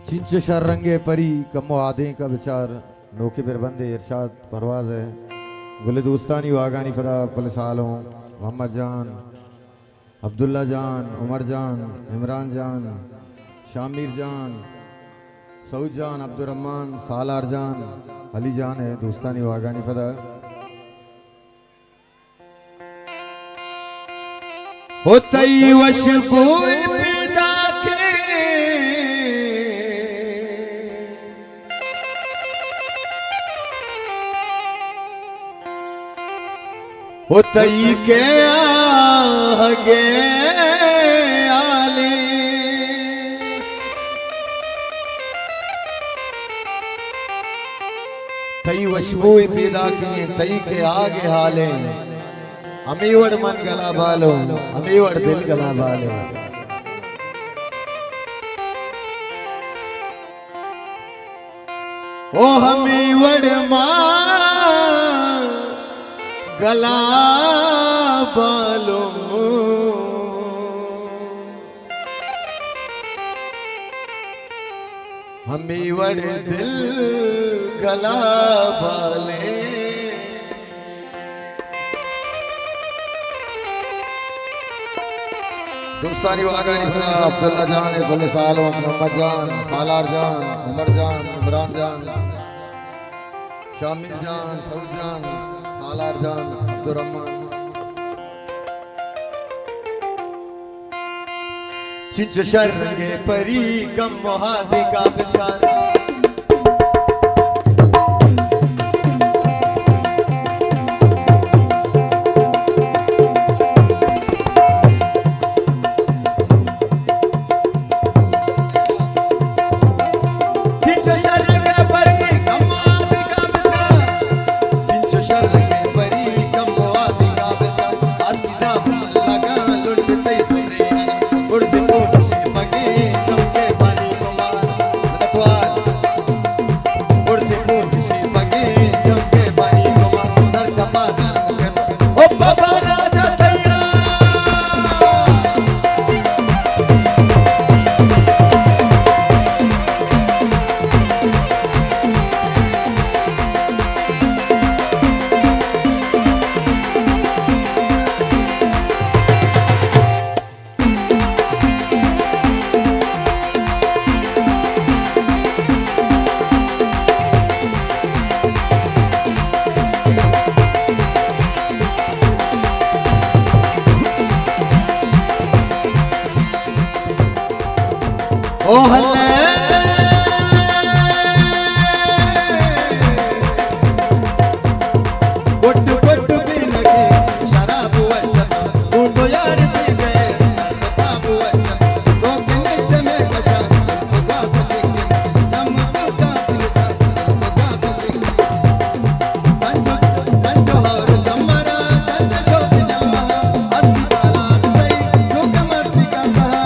चिंच शरंगे परी कमो आधे का विचार नोके पर बंदे इरशाद परवाज है गुले दोस्तानी वागानी फदा पल सालों मोहम्मद जान अब्दुल्ला जान उमर जान इमरान जान शामिर जान सऊद जान अब्दुर्रहमान सालार जान अली जान है दोस्तानी वागानी फदा होतई वशबोए पैदा के होतई के आगे आले तई वशबोए पैदा किए तई के आगे हाले अमीवड़ मन गला बालो अमीवड़ दिल गला बालो ओ अमीवड़ मां गला बालो अमीवड़ दिल गला बाले दोस्तानी वागानी फदा अब्दुल्ला जान गुले सालों मोहम्मद जान सालार जान उमर जान इमरान जान शामिर जान सऊद जान सालार जान अब्दुर्रहमान चिंच शरंगे परी कम मोहादे का विचार ओ हल्ले गुट गुट पी लगे शराब वसन तू तो यार पी गए ताब वसन तो किनिस्ट में कशा मुगा कशिक जम का दिलसा मुगा कशिक संजो हर जमरा संजो शोक जलवा अस्ति कालान तई जो मस्ती का कहा